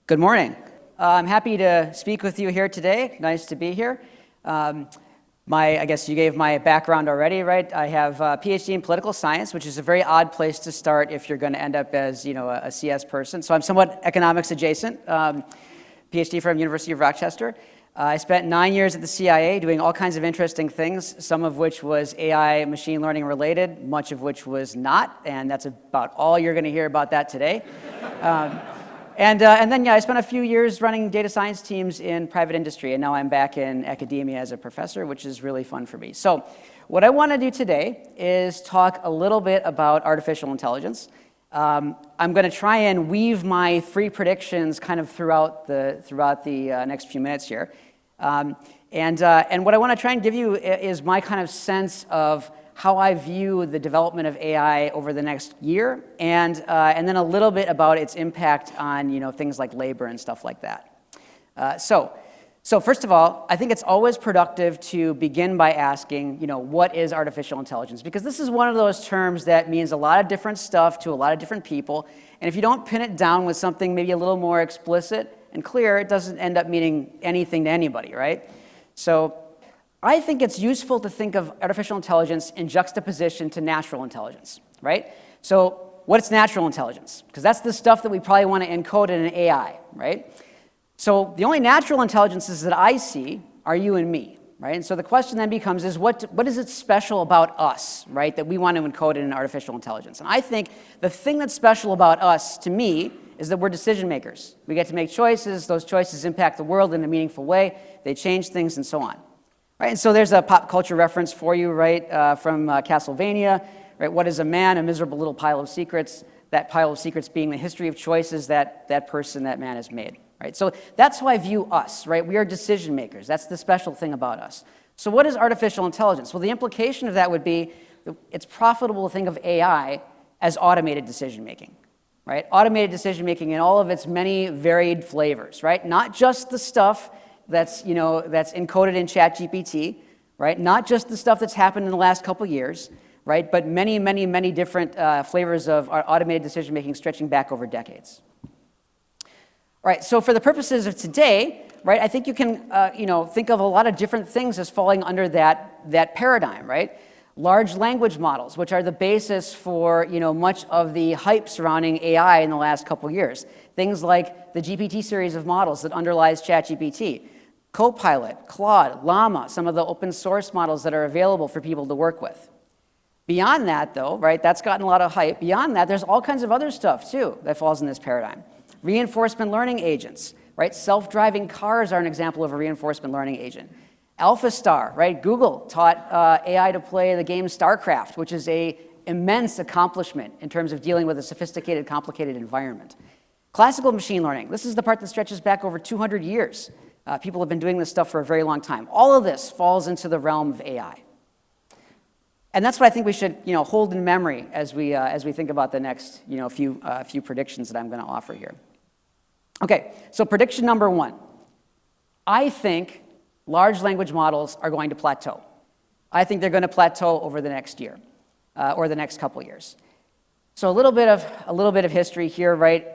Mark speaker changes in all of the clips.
Speaker 1: Good morning. I'm happy to speak with you here today. Nice to be here. I guess you gave my background already, right? I have a Ph.D. in political science, which is a very odd place to start if you're going to end up as, a CS person. So I'm somewhat economics adjacent. Ph.D. from University of Rochester. I spent 9 years at the CIA doing all kinds of interesting things, some of which was AI machine learning related, much of which was not, and that's about all you're going to hear about that today. And then I spent a few years running data science teams in private industry, and now I'm back in academia as a professor, which is really fun for me. So what I want to do today is talk a little bit about artificial intelligence. I'm going to try and weave my three predictions kind of throughout the next few minutes here. And what I want to try and give you is my kind of sense of how I view the development of AI over the next year, and then a little bit about its impact on things like labor and stuff like that. So first of all, I think it's always productive to begin by asking, what is artificial intelligence? Because this is one of those terms that means a lot of different stuff to a lot of different people, and if you don't pin it down with something maybe a little more explicit and clear, it doesn't end up meaning anything to anybody, right? So I think it's useful to think of artificial intelligence in juxtaposition to natural intelligence, right? So what's natural intelligence? Because that's the stuff that we probably want to encode in an AI, right? So the only natural intelligences that I see are you and me, right? And so the question then becomes is what is it special about us, right, that we want to encode in an artificial intelligence? And I think the thing that's special about us, to me, is that we're decision makers. We get to make choices. Those choices impact the world in a meaningful way. They change things and so on. Right, and so there's a pop culture reference for you, right, from Castlevania, right? What is a man? A miserable little pile of secrets. That pile of secrets being the history of choices that man has made, right? So that's how I view us, right? We are decision makers. That's the special thing about us. So what is artificial intelligence? Well, the implication of that would be that it's profitable to think of AI as automated decision making, right? Automated decision making in all of its many varied flavors, right? Not just the stuff that's encoded in ChatGPT, right? Not just the stuff that's happened in the last couple years, right? But many, many, many different flavors of automated decision-making stretching back over decades. All right, so for the purposes of today, right, I think you can, think of a lot of different things as falling under that paradigm, right? Large language models, which are the basis for, much of the hype surrounding AI in the last couple years. Things like the GPT series of models that underlies ChatGPT, Copilot, Claude, Llama, some of the open source models that are available for people to work with. Beyond that, though, right, that's gotten a lot of hype. Beyond that, there's all kinds of other stuff, too, that falls in this paradigm. Reinforcement learning agents, right? Self-driving cars are an example of a reinforcement learning agent. AlphaStar, right? Google taught AI to play the game StarCraft, which is an immense accomplishment in terms of dealing with a sophisticated, complicated environment. Classical machine learning, this is the part that stretches back over 200 years. People have been doing this stuff for a very long time. All of this falls into the realm of AI. And that's what I think we should hold in memory as we think about the next few predictions that I'm going to offer here. Okay, so prediction number one. I think large language models are going to plateau. I think they're going to plateau over the next year or the next couple years. So a little bit of history here, right?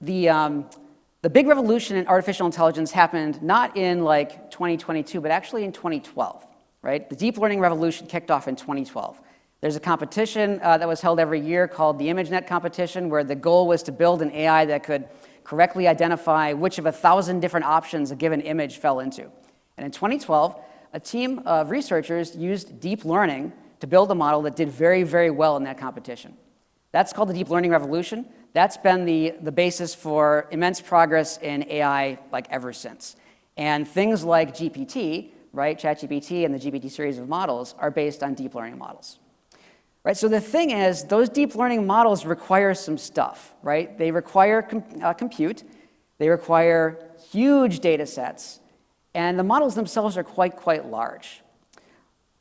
Speaker 1: The big revolution in artificial intelligence happened not in 2022, but actually in 2012, right? The deep learning revolution kicked off in 2012. There's a competition that was held every year called the ImageNet competition, where the goal was to build an AI that could correctly identify which of 1,000 different options a given image fell into. And in 2012, a team of researchers used deep learning to build a model that did very, very well in that competition. That's called the deep learning revolution. That's been the basis for immense progress in AI ever since. And things like GPT, right, ChatGPT and the GPT series of models are based on deep learning models. Right, so the thing is, those deep learning models require some stuff, right? They require compute, they require huge data sets, and the models themselves are quite large.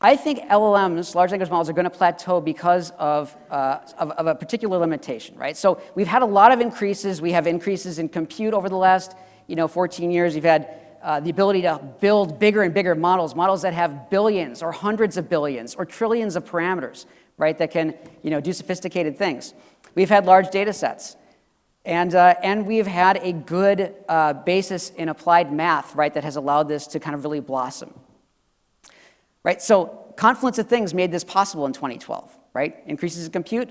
Speaker 1: I think LLMs, large language models, are going to plateau because of a particular limitation, right? So we've had a lot of increases. We have increases in compute over the last 14 years. We've had the ability to build bigger and bigger models that have billions or hundreds of billions or trillions of parameters, right, that can do sophisticated things. We've had large data sets. And we've had a good basis in applied math, right, that has allowed this to kind of really blossom. Right, so confluence of things made this possible in 2012, right? Increases in compute,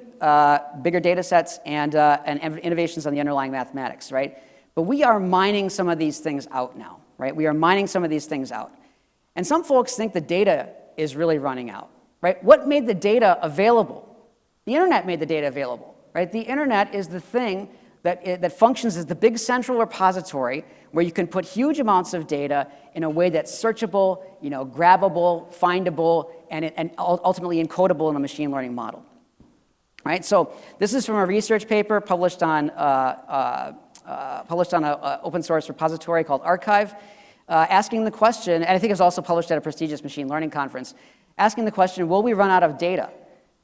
Speaker 1: bigger data sets, and innovations on the underlying mathematics, right? But we are mining some of these things out now, right? We are mining some of these things out. And some folks think the data is really running out, right? What made the data available? The internet made the data available, right? The internet is the thing that functions as the big central repository where you can put huge amounts of data in a way that's searchable, grabbable, findable, and ultimately encodable in a machine learning model. Right? So this is from a research paper published on an open source repository called Archive, asking the question, and I think it was also published at a prestigious machine learning conference, asking the question, will we run out of data?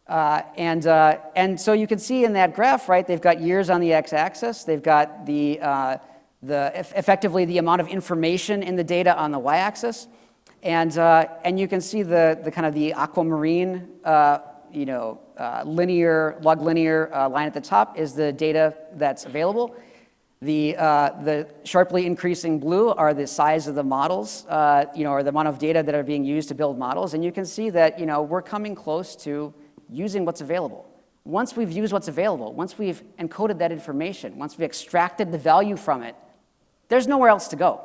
Speaker 1: And so you can see in that graph, right, they've got years on the x-axis, they've got effectively the amount of information in the data on the y-axis, and you can see the kind of the aquamarine, log linear line at the top is the data that's available. The sharply increasing blue are the size of the models, or the amount of data that are being used to build models, and you can see that we're coming close to using what's available. Once we've used what's available, once we've encoded that information, once we've extracted the value from it, there's nowhere else to go.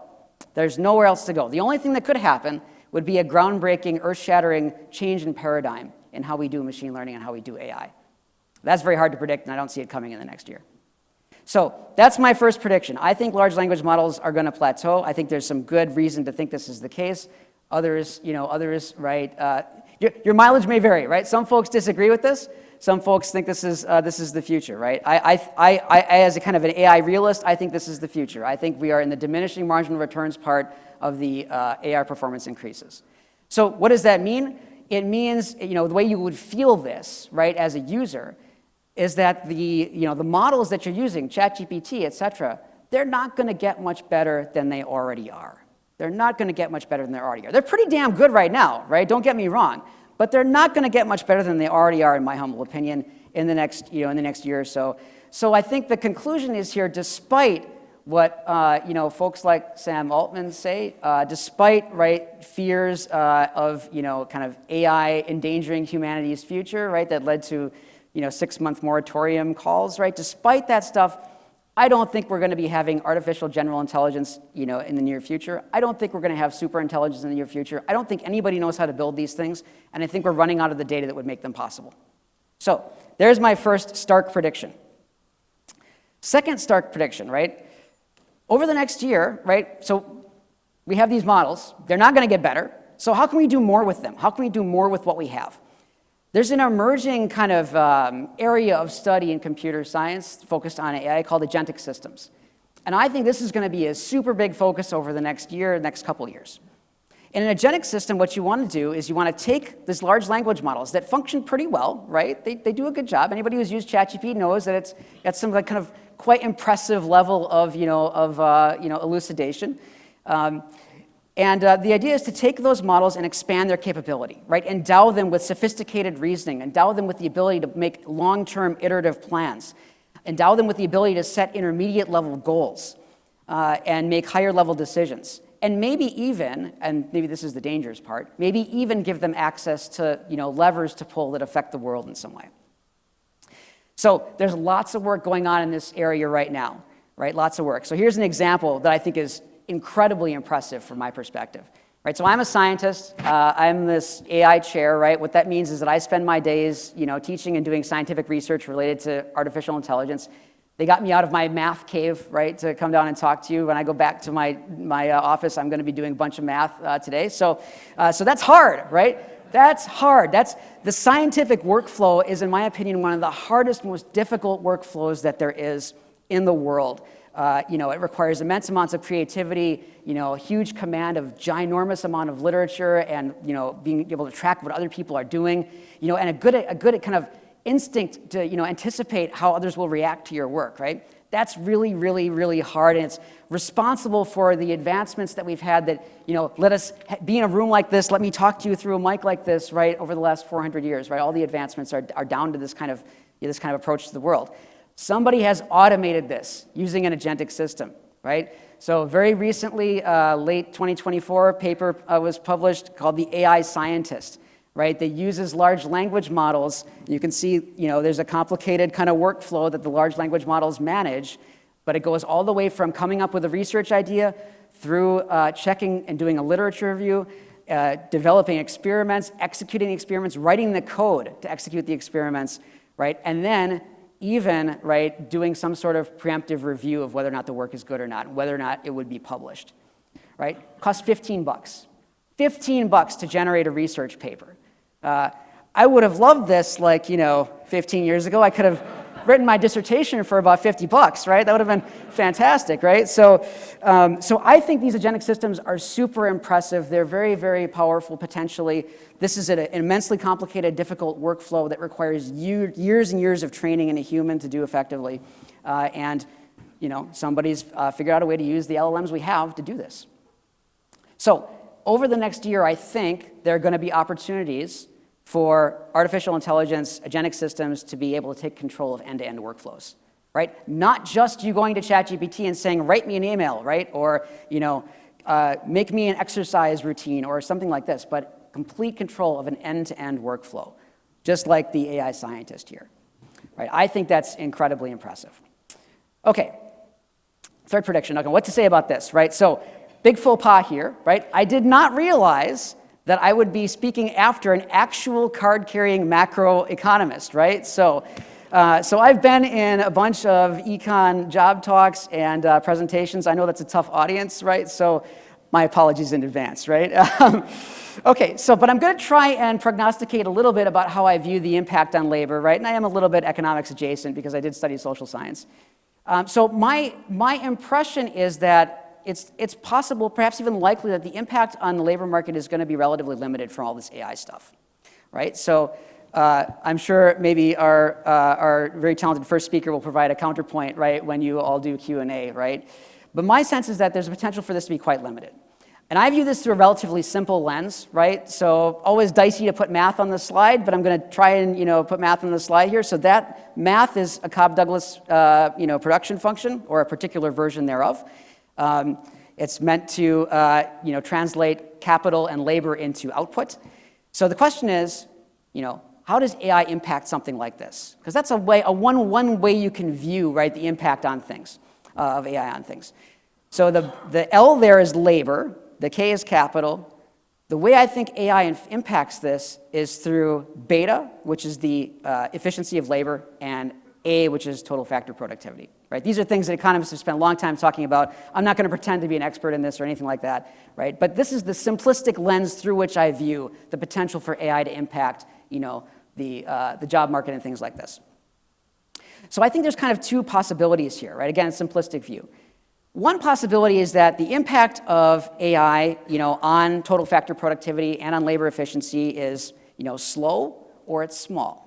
Speaker 1: There's nowhere else to go. The only thing that could happen would be a groundbreaking, earth-shattering change in paradigm in how we do machine learning and how we do AI. That's very hard to predict, and I don't see it coming in the next year. So that's my first prediction. I think large language models are going to plateau. I think there's some good reason to think this is the case. Others, right? Your mileage may vary, right? Some folks disagree with this. Some folks think this is the future, right? I, as a kind of an AI realist, I think this is the future. I think we are in the diminishing marginal returns part of the AI performance increases. So what does that mean? It means, the way you would feel this, right, as a user, is that the models that you're using, ChatGPT, et cetera, they're not going to get much better than they already are. They're not going to get much better than they already are. They're pretty damn good right now, right? Don't get me wrong. But they're not going to get much better than they already are, in my humble opinion, in the next year or so. So I think the conclusion is here, despite what folks like Sam Altman say, despite fears of kind of AI endangering humanity's future, right, that led to 6-month moratorium calls, right? Despite that stuff, I don't think we're going to be having artificial general intelligence, in the near future. I don't think we're going to have super intelligence in the near future. I don't think anybody knows how to build these things, and I think we're running out of the data that would make them possible. So there's my first stark prediction. Second stark prediction, right? Over the next year, right? So we have these models. They're not going to get better. So how can we do more with them? How can we do more with what we have? There's an emerging kind of area of study in computer science focused on AI called agentic systems. And I think this is going to be a super big focus over the next couple of years. In an agentic system, what you want to do is you want to take these large language models that function pretty well, right? They do a good job. Anybody who's used ChatGPT knows that it's got some kind of quite impressive level of elucidation. And the idea is to take those models and expand their capability, right? Endow them with sophisticated reasoning, endow them with the ability to make long-term iterative plans, endow them with the ability to set intermediate level goals and make higher level decisions. And maybe even, and maybe this is the dangerous part, maybe even give them access to levers to pull that affect the world in some way. So there's lots of work going on in this area right now, right? Lots of work. So here's an example that I think is incredibly impressive from my perspective, right? So I'm a scientist. I'm this AI chair, right? What that means is that I spend my days, teaching and doing scientific research related to artificial intelligence. They got me out of my math cave, right, to come down and talk to you. When I go back to my office, I'm going to be doing a bunch of math today. So that's hard, right? That's hard. The scientific workflow is, in my opinion, one of the hardest, most difficult workflows that there is in the world. It requires immense amounts of creativity, huge command of ginormous amount of literature, and being able to track what other people are doing, and a good kind of instinct to anticipate how others will react to your work, right? That's really, really, really hard, and it's responsible for the advancements that we've had that let us be in a room like this, let me talk to you through a mic like this, right? Over the last 400 years, right? All the advancements are down to this kind of approach to the world. Somebody has automated this using an agentic system, right? So very recently, late 2024, a paper was published called The AI Scientist, right? That uses large language models. You can see, there's a complicated kind of workflow that the large language models manage, but it goes all the way from coming up with a research idea through checking and doing a literature review, developing experiments, executing the experiments, writing the code to execute the experiments, right? And then even, right, doing some sort of preemptive review of whether or not the work is good or not, and whether or not it would be published, right? Costs $15. $15 to generate a research paper. I would have loved this 15 years ago. I could have written my dissertation for about $50, right? That would have been fantastic, right? So I think these agentic systems are super impressive. They're very, very powerful potentially. This is an immensely complicated, difficult workflow that requires years and years of training in a human to do effectively. And somebody's figured out a way to use the LLMs we have to do this. So over the next year, I think there are going to be opportunities for artificial intelligence, agentic systems to be able to take control of end-to-end workflows, right? Not just you going to ChatGPT and saying, write me an email, right? Or, make me an exercise routine or something like this, but complete control of an end-to-end workflow, just like the AI scientist here, right? I think that's incredibly impressive. Okay, third prediction. Okay, what to say about this, right? So, big faux pas here, right? I did not realize that I would be speaking after an actual card-carrying macroeconomist, right? So I've been in a bunch of econ job talks and presentations. I know that's a tough audience, right? So my apologies in advance, right? Okay, but I'm going to try and prognosticate a little bit about how I view the impact on labor, right? And I am a little bit economics adjacent because I did study social science. So my impression is that it's possible, perhaps even likely, that the impact on the labor market is going to be relatively limited from all this AI stuff, right? So I'm sure maybe our very talented first speaker will provide a counterpoint, right, when you all do Q&A, right? But my sense is that there's a potential for this to be quite limited. And I view this through a relatively simple lens, right? So always dicey to put math on the slide, but I'm going to try and put math on the slide here. So that math is a Cobb-Douglas production function, or a particular version thereof. It's meant to translate capital and labor into output. So the question is, how does AI impact something like this? Because that's one way you can view, right, the impact on things, of AI on things. So the L there is labor, the K is capital. The way I think AI impacts this is through beta, which is the efficiency of labor, and A, which is total factor productivity, right? These are things that economists have spent a long time talking about. I'm not going to pretend to be an expert in this or anything like that, right? But this is the simplistic lens through which I view the potential for AI to impact, the job market and things like this. So I think there's kind of two possibilities here, right? Again, a simplistic view. One possibility is that the impact of AI, on total factor productivity and on labor efficiency is, slow or it's small.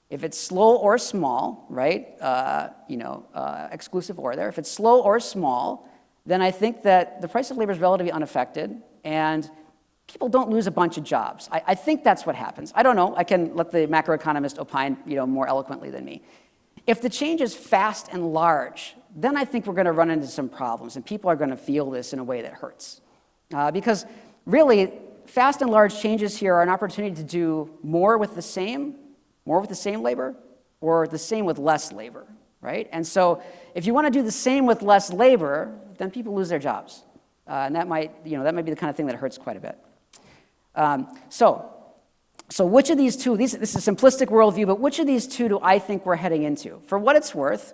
Speaker 1: If it's slow or small, right, exclusive or there, if it's slow or small, then I think that the price of labor is relatively unaffected and people don't lose a bunch of jobs. I think that's what happens. I don't know. I can let the macroeconomist opine, more eloquently than me. If the change is fast and large, then I think we're going to run into some problems and people are going to feel this in a way that hurts. Because really, fast and large changes here are an opportunity to do more with the same labor, or the same with less labor, right? And so if you want to do the same with less labor, then people lose their jobs. And that might be the kind of thing that hurts quite a bit. So which of these two, this is a simplistic worldview, but which of these two do I think we're heading into? For what it's worth,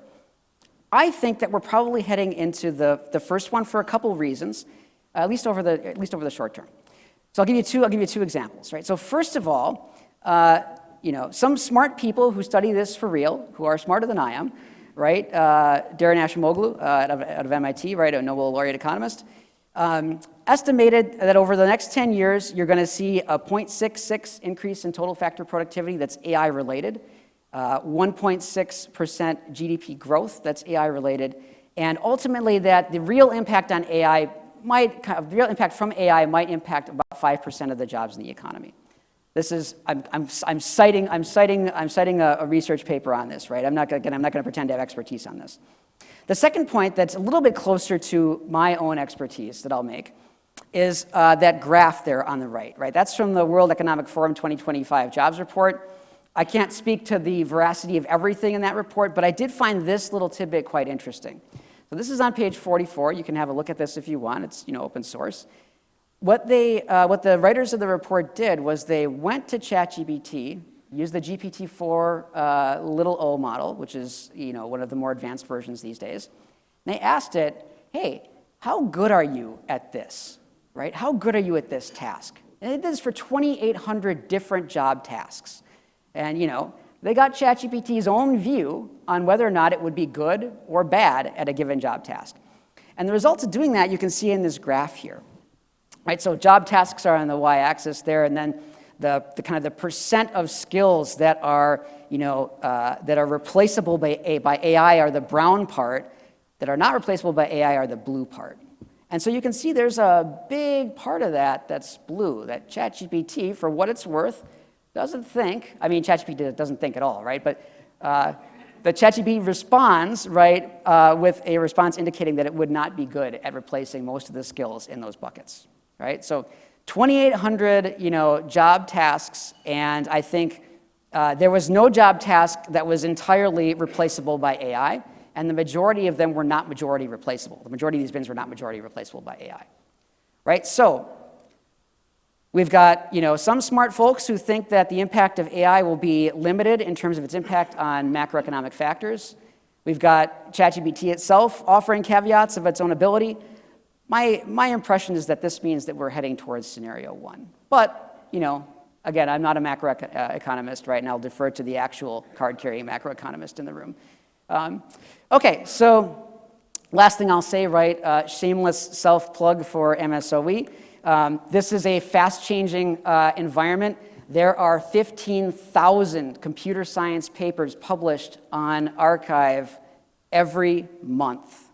Speaker 1: I think that we're probably heading into the first one for a couple reasons, at least over the short term. So I'll give you two examples, right? So first of all, some smart people who study this for real, who are smarter than I am, right? Daron Acemoglu out of MIT, right, a Nobel laureate economist, estimated that over the next 10 years, you're going to see a 0.66 increase in total factor productivity that's AI related, 1.6% GDP growth that's AI related, and ultimately that the real impact on AI the real impact from AI might impact about 5% of the jobs in the economy. This is, I'm citing a research paper on this, right? I'm not going to pretend to have expertise on this. The second point that's a little bit closer to my own expertise that I'll make is that graph there on the right? That's from the World Economic Forum 2025 jobs report. I can't speak to the veracity of everything in that report, but I did find this little tidbit quite interesting. So this is on page 44. You can have a look at this if you want. It's open source. What the writers of the report did was they went to ChatGPT, used the GPT-4 little o model, which is one of the more advanced versions these days. And they asked it, hey, how good are you at this? Right? How good are you at this task? And they did this for 2,800 different job tasks. And they got ChatGPT's own view on whether or not it would be good or bad at a given job task. And the results of doing that you can see in this graph here. Right, so job tasks are on the y-axis there, and then the kind of the percent of skills that are replaceable by AI are the brown part, that are not replaceable by AI are the blue part. And so you can see there's a big part of that that's blue, that ChatGPT, for what it's worth, doesn't think. I mean, ChatGPT doesn't think at all, right? But the ChatGPT responds, right, with a response indicating that it would not be good at replacing most of the skills in those buckets. Right? So 2,800, job tasks, and I think there was no job task that was entirely replaceable by AI, and the majority of them were not majority replaceable. The majority of these bins were not majority replaceable by AI. Right? So we've got, some smart folks who think that the impact of AI will be limited in terms of its impact on macroeconomic factors. We've got ChatGPT itself offering caveats of its own ability. My impression is that this means that we're heading towards scenario one. But, again, I'm not a macroeconomist, right? And I'll defer to the actual card-carrying macroeconomist in the room. Okay, so last thing I'll say, right? Shameless self-plug for MSOE. This is a fast-changing environment. There are 15,000 computer science papers published on arXiv every month.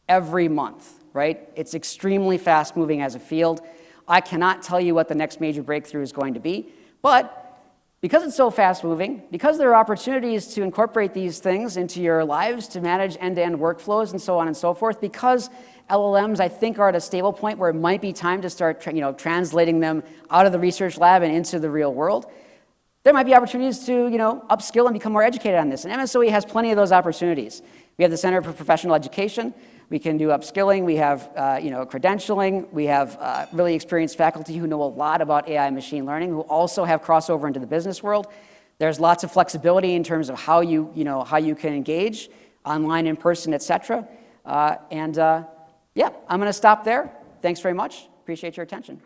Speaker 1: Every month. Right? It's extremely fast-moving as a field. I cannot tell you what the next major breakthrough is going to be, but because it's so fast-moving, because there are opportunities to incorporate these things into your lives to manage end-to-end workflows and so on and so forth, because LLMs, I think, are at a stable point where it might be time to start translating them out of the research lab and into the real world, there might be opportunities to upskill and become more educated on this. And MSOE has plenty of those opportunities. We have the Center for Professional Education. We can do upskilling. We have credentialing. We have really experienced faculty who know a lot about AI and machine learning, who also have crossover into the business world. There's lots of flexibility in terms of how you can engage online, in person, et cetera. Yeah, I'm going to stop there. Thanks very much. Appreciate your attention.